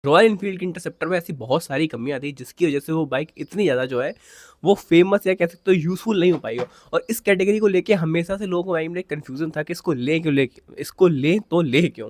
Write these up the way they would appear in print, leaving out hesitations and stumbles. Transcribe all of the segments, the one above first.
Royal Enfield के interceptor में ऐसी बहुत सारी कमियां थी जिसकी वजह से वो बाइक इतनी ज़्यादा जो है वो फेमस या कह सकते हो यूज़फुल नहीं हो पाई हो। और इस कैटेगरी को लेके हमेशा से लोगों के माइंड में कन्फ्यूज़न था कि इसको लें क्यों, ले इसको लें तो ले क्यों।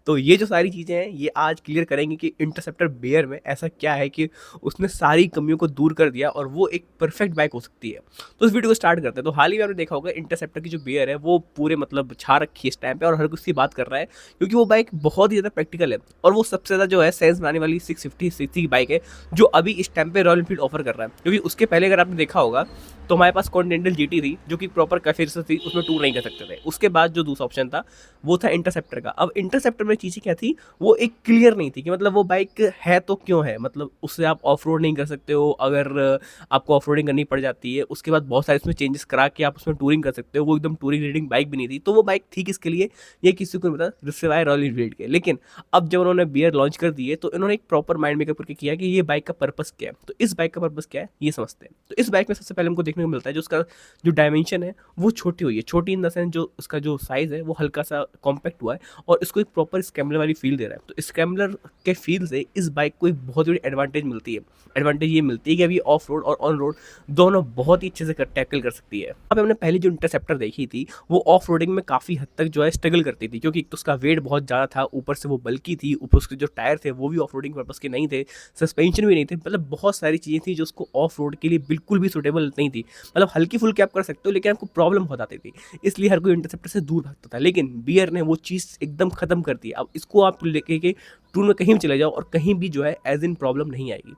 तो ये जो सारी चीज़ें हैं ये आज क्लियर करेंगे कि इंटरसेप्टर बेयर में ऐसा क्या है कि उसने सारी कमियों को दूर कर दिया और वो एक परफेक्ट बाइक हो सकती है। तो इस वीडियो को स्टार्ट करते हैं। तो हाल ही में आपने देखा होगा इंटरसेप्टर की जो बेयर है वो पूरे मतलब छा रखी है इस टाइम पे, और हर कोई उसकी बात कर रहा है क्योंकि वो बाइक बहुत ही ज़्यादा प्रैक्टिकल है और वो सबसे ज़्यादा जो है सेंस बनाने वाली 650 सीसी की बाइक है जो अभी इस टाइम पे रॉयल एनफील्ड ऑफर कर रहा है। क्योंकि उसके पहले अगर आपने देखा होगा तो हमारे पास कॉन्टिनेंटल जीटी थी जो कि प्रॉपर कैफे थी, उसमें टूर नहीं कर सकते थे। उसके बाद जो दूसरा ऑप्शन था वो था इंटरसेप्टर का। अब इंटरसेप्टर में चीज़ें क्या थी, वो एक क्लियर नहीं थी कि मतलब वो बाइक है तो क्यों है, मतलब उससे आप ऑफ रोड नहीं कर सकते हो अगर आपको ऑफ रोडिंग करनी पड़ जाती है। उसके बाद बहुत सारे इसमें चेंजेस करा के आप उसमें टूरिंग कर सकते हो। वो एकदम टूरिंग रीडिंग बाइक भी नहीं थी, तो वो बाइक थी किसके लिए ये किसी को नहीं पता सिवाय रॉयल एनफील्ड के। लेकिन अब जब उन्होंने बियर लॉन्च कर दिए तो इन्होंने एक प्रॉपर माइंड मेकअप करके किया कि ये बाइक का पर्पस क्या है। तो इस बाइक का पर्पस क्या है ये समझते हैं। तो इस बाइक में सबसे पहले हमको देखने को मिलता है जो उसका जो डायमेंशन है वो छोटी हुई है। छोटी इन द सेंस जो उसका जो साइज़ है वो हल्का सा कॉम्पैक्ट हुआ है और इसको एक प्रॉपर स्क्रैम्बलर वाली फील दे रहा है। तो स्क्रैम्बलर के फील से इस बाइक को एक बहुत बड़ी एडवांटेज मिलती है। एडवांटेज ये मिलती है कि अभी ऑफ रोड और ऑन रोड दोनों बहुत ही अच्छे से टैकल कर सकती है। अब हमने पहले जो इंटरसेप्टर देखी थी वो ऑफ रोडिंग में काफ़ी हद तक जो है स्ट्रगल करती थी, क्योंकि एक तो उसका वेट बहुत ज़्यादा था, ऊपर से वो बल्कि थी, ऊपर उसके जो टायर थे वो भी ऑफ रोडिंग पर्पज़ के नहीं थे, सस्पेंशन भी नहीं थे, मतलब बहुत सारी चीज़ें थी जो उसको ऑफ रोड के लिए बिल्कुल भी सूटेबल नहीं थी। मतलब हल्की फुल्की आप कर सकते हो लेकिन आपको प्रॉब्लम बहुत आती थी, इसलिए हर कोई इंटरसेप्टर से दूर भागता था। लेकिन बियर ने वो चीज़ एकदम खत्म कर दी। अब इसको आप लेके के टूर में कहीं भी चले जाओ और कहीं भी जो है एज इन प्रॉब्लम नहीं आएगी।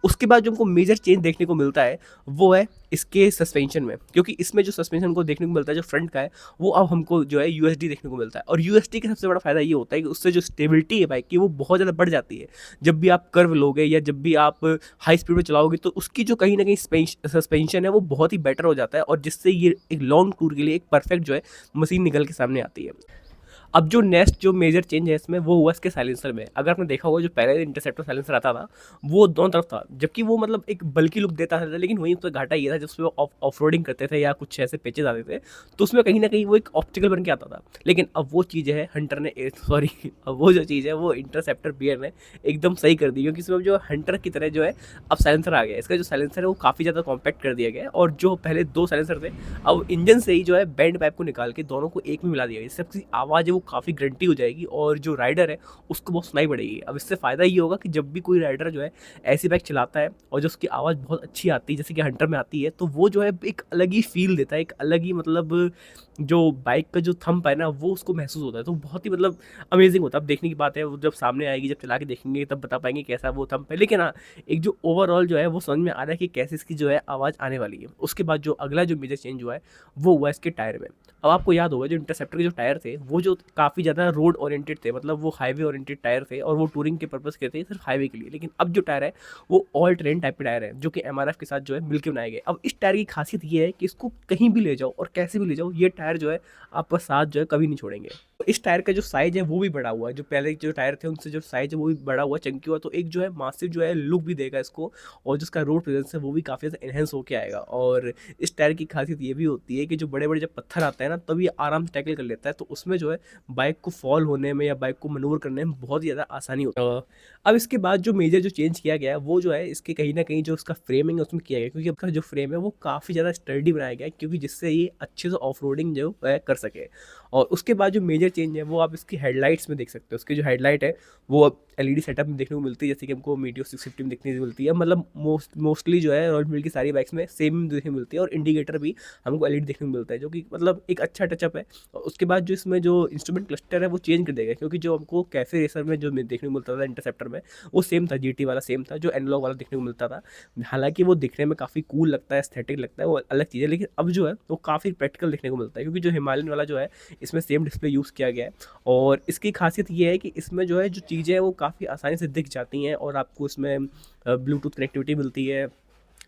उसके बाद जो हमको मेजर चेंज देखने को मिलता है वो है इसके सस्पेंशन में, क्योंकि इसमें जो सस्पेंशन को देखने को मिलता है जो फ्रंट का है वो अब हमको जो है यूएसडी देखने को मिलता है। और यूएसडी का सबसे बड़ा फायदा ये होता है कि उससे जो स्टेबिलिटी है बाइक की वो बहुत ज़्यादा बढ़ जाती है। जब भी आप कर्व लोगे या जब भी आप हाई स्पीड में चलाओगे तो उसकी जो कहीं ना कहीं सस्पेंशन है वो बहुत ही बेटर हो जाता है, और जिससे ये एक लॉन्ग टूर के लिए एक परफेक्ट जो है मशीन निकल के सामने आती है। अब जो नेक्स्ट जो मेजर चेंज है इसमें वो हुआ इसके साइलेंसर में। अगर आपने देखा होगा जो पहले इंटरसेप्टर साइलेंसर आता था वो दोनों तरफ था, जबकि वो मतलब एक बल्कि लुक देता था, लेकिन वहीं पर घाटा ये था जब उसमें ऑफ रोडिंग करते थे या कुछ ऐसे पेचेज आते थे तो उसमें कहीं ना कहीं वो एक ऑप्टिकल बन के आता था। लेकिन अब वो चीज़ है हंटर ने सॉरी अब वो जो चीज़ है वो इंटरसेप्टर बियर ने एकदम सही कर दी, क्योंकि इसमें जो हंटर की तरह जो है अब साइलेंसर आ गया। इसका जो साइलेंसर है वो काफ़ी ज़्यादा कॉम्पैक्ट कर दिया गया है, और जो पहले दो साइलेंसर थे अब इंजन से ही जो है बैंड पाइप को निकाल के दोनों को एक में मिला दिया गया, जिससे आपकी आवाज़ है वो काफ़ी ग्रंटी हो जाएगी और जो राइडर है उसको बहुत सुनाई पड़ेगी। अब इससे फ़ायदा ये होगा कि जब भी कोई राइडर जो है ऐसी बाइक चलाता है और जो उसकी आवाज़ बहुत अच्छी आती है जैसे कि हंटर में आती है, तो वो जो है एक अलग ही फील देता है, एक अलग ही मतलब जो बाइक का जो थंप है ना वो उसको महसूस होता है। तो बहुत ही मतलब अमेजिंग होता है। अब देखने की बात है वो जब सामने आएगी, जब चला के देखेंगे तब बता पाएंगे कैसा वो थंप है। लेकिन हाँ, एक जो ओवरऑल जो है वो समझ में आ रहा है कि कैसे इसकी जो है आवाज़ आने वाली है। उसके बाद जो अगला जो मेजर चेंज हुआ है वो हुआ इसके टायर में। अब आपको याद होगा जो इंटरसेप्टर के जो टायर थे वो जो काफ़ी ज़्यादा रोड ओरिएंटेड थे, मतलब वो हाईवे ओरिएंटेड टायर थे और वो टूरिंग के पर्पज़ के थे, सिर्फ हाईवे के लिए। लेकिन अब जो टायर है वो ऑल टेरेन टाइप के टायर है जो कि एमआरएफ के साथ जो है मिलकर बनाए गए। अब इस टायर की खासियत ये है कि इसको कहीं भी ले जाओ और कैसे भी ले जाओ ये टायर जो है आपका साथ जो है कभी नहीं छोड़ेंगे। इस टायर का जो साइज़ है वो भी बड़ा हुआ है, जो पहले जो टायर थे उनसे जो साइज़ है वो भी बड़ा हुआ, चंकी हुआ, तो एक जो है मासिव जो है लुक भी देगा इसको, और जिसका रोड प्रेजेंस है वो भी काफ़ी ज़्यादा एनहेंस होकर आएगा। और इस टायर की खासियत ये भी होती है कि जो बड़े बड़े जब पत्थर आते हैं ना तब ये आराम से टैकल कर लेता है, तो उसमें जो है बाइक को फॉल होने में या बाइक को मनूवर करने में बहुत ही ज़्यादा आसानी होती है। अब इसके बाद जो मेजर जो चेंज किया गया है वो जो है इसके कहीं ना कहीं जो उसका फ्रेमिंग है उसमें किया गया, क्योंकि आपका जो फ्रेम है वो काफ़ी ज़्यादा स्टर्डी बनाया गया है, क्योंकि जिससे ये अच्छे से ऑफ रोडिंग जो है कर सके। और उसके बाद जो मेजर चेंज है वो आप इसकी हेडलाइट्स में देख सकते हो। उसकी जो हेडलाइट है वो अब एलईडी सेटअप में देखने को मिलती है, जैसे कि हमको मीटियो 650 में देखने को मिलती है। मतलब मोस्टली जो है रॉयल एनफील्ड की सारी बाइक्स में सेम देखने को मिलती है, और इंडिकेटर भी हमको एलईडी देखने को मिलता है, जो कि मतलब एक अच्छा टचअप है। और उसके बाद जो इसमें जो इंस्ट्रूमेंट क्लस्टर है वो चेंज कर देगा, क्योंकि जो हमको कैफे रेसर में जो देखने को मिलता था इंटरसेप्टर में वो सेम था, जीटी वाला सेम था, जो एनालॉग वाला देखने को मिलता था। हालांकि वो दिखने में काफ़ी कूल लगता है, एस्थेटिक लगता है, वो अलग चीज़ है, लेकिन अब जो है वो काफ़ी प्रैक्टिकल देखने को मिलता है, क्योंकि जो हिमालयन वाला जो है इसमें सेम डिस्प्ले यूज़ किया गया है। और इसकी खासियत ये है कि इसमें जो है जो चीज़ें हैं वो काफ़ी आसानी से दिख जाती हैं, और आपको इसमें ब्लूटूथ कनेक्टिविटी मिलती है,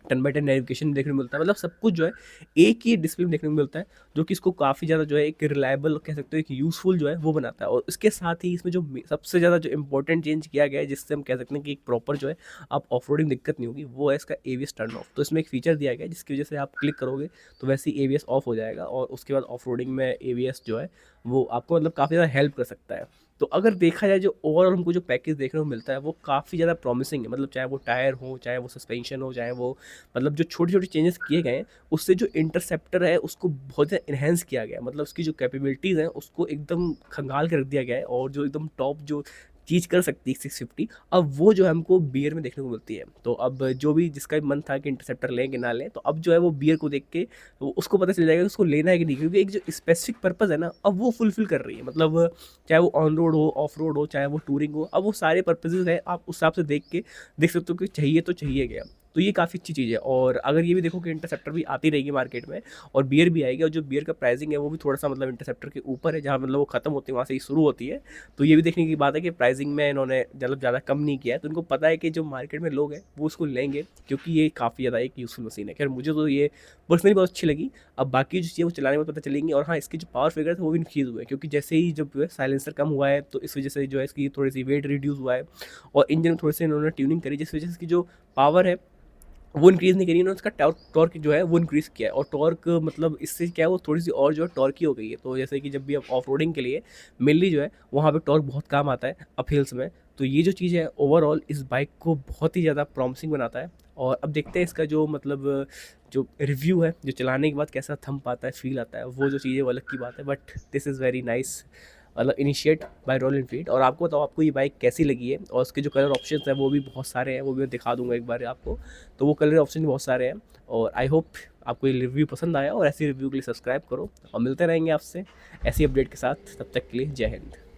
10x10 नेविगेशन देखने को मिलता है, मतलब सब कुछ जो है एक ही डिस्प्ले में देखने को मिलता है, जो कि इसको काफ़ी ज़्यादा जो है एक रिलायबल कह सकते हो एक यूज़फुल जो है वो बनाता है। और इसके साथ ही इसमें जो सबसे ज़्यादा जो इंपॉर्टेंट चेंज किया गया है जिससे हम कह सकते हैं कि एक प्रॉपर जो है आप ऑफ रोडिंग दिक्कत नहीं होगी, वो है इसका एवीएस टर्न ऑफ। तो इसमें एक फीचर दिया गया है जिसकी वजह से आप क्लिक करोगे तो वैसे ही एवीएस ऑफ हो जाएगा, और उसके बाद ऑफ रोडिंग में एवीएस जो है वो आपको मतलब काफ़ी ज़्यादा हेल्प कर सकता है। तो अगर देखा जाए जो ओवरऑल हमको जो पैकेज देखने को मिलता है वो काफ़ी ज़्यादा प्रॉमिसिंग है, मतलब चाहे वो टायर हो, चाहे वो सस्पेंशन हो, चाहे वो मतलब जो छोटे-छोटे चेंजेस किए गए हैं, उससे जो इंटरसेप्टर है उसको बहुत ज़्यादा एनहांस किया गया है। मतलब उसकी जो कैपेबिलिटीज़ हैं उसको एकदम खंगाल के रख दिया गया है, और जो एकदम टॉप जो चीज़ कर सकती है 650, अब वो जो है हमको बियर में देखने को मिलती है। तो अब जो भी जिसका भी मन था कि इंटरसेप्टर लें कि ना लें, तो अब जो है वो बियर को देख के वो उसको पता चल जाएगा कि उसको लेना है कि नहीं, क्योंकि एक जो स्पेसिफिक पर्पज़ है ना, अब वो फुलफ़िल कर रही है। मतलब चाहे वो ऑन रोड हो, ऑफ रोड हो, चाहे वो टूरिंग हो, अब वो सारे पर्पसेज़ हैं, आप उस हिसाब से देख के देख सकते हो कि चाहिए तो चाहिए क्या। तो ये काफ़ी अच्छी चीज़ है, और अगर ये भी देखो कि इंटरसेप्टर भी आती रहेगी मार्केट में, और बियर भी आएगी, और जो बियर का प्राइसिंग है वो भी थोड़ा-सा मतलब इंटरसेप्टर के ऊपर है, जहाँ मतलब वो खत्म होती है वहाँ से ही शुरू होती है। तो ये भी देखने की बात है कि प्राइसिंग में इन्होंने मतलब ज़्यादा कम नहीं किया है, तो उनको पता है कि जो मार्केट में लोग हैं वो उसको लेंगे, क्योंकि ये काफ़ी ज़्यादा एक यूज़फुल मशीन है। खैर मुझे तो ये पर्सनली बहुत अच्छी लगी। अब बाकी जो चीज़ें वो चलाने में पता चलेंगी, और हाँ, इसके जो पावर फिगर थे वो भी इंक्रीज़ हुए हैं, क्योंकि जैसे ही जब जो है साइलेंसर कम हुआ है, तो इस वजह से जो है इसकी थोड़ी-सी वेट रिड्यूस हुआ है, और इंजन में थोड़ी-सी इन्होंने ट्यूनिंग करी, जिस वजह से इसकी जो पावर है वो इंक्रीज़ नहीं करी इन्होंने, उसका टॉर्क जो है वो इंक्रीज़ किया है, और टॉर्क मतलब इससे क्या है वो थोड़ी-सी और जो है टॉर्की हो गई है। तो जैसे कि जब भी आप ऑफ-रोडिंग के लिए मेनली जो है वहाँ पे टॉर्क बहुत काम आता है अप हिल्स में। तो ये जो चीज़ है ओवरऑल इस बाइक को बहुत ही ज़्यादा प्रॉमिसिंग बनाता है, और अब देखते हैं इसका जो मतलब जो रिव्यू है, जो चलाने के बाद कैसा थंब आता है, फ़ील आता है, वो जो चीज़ है वो अलग की बात है। But this is very nice, मतलब इनिशिएट बाय रॉयल एनफील्ड। और आपको बताओ आपको ये बाइक कैसी लगी है, और उसके जो कलर ऑप्शंस हैं वो भी बहुत सारे हैं, वो भी मैं दिखा दूंगा एक बार आपको। तो वो कलर ऑप्शन भी बहुत सारे हैं, और आई होप आपको ये रिव्यू पसंद आया, और ऐसे रिव्यू के लिए सब्सक्राइब करो, और मिलते रहेंगे आपसे ऐसी अपडेट के साथ। तब तक के लिए जय हिंद।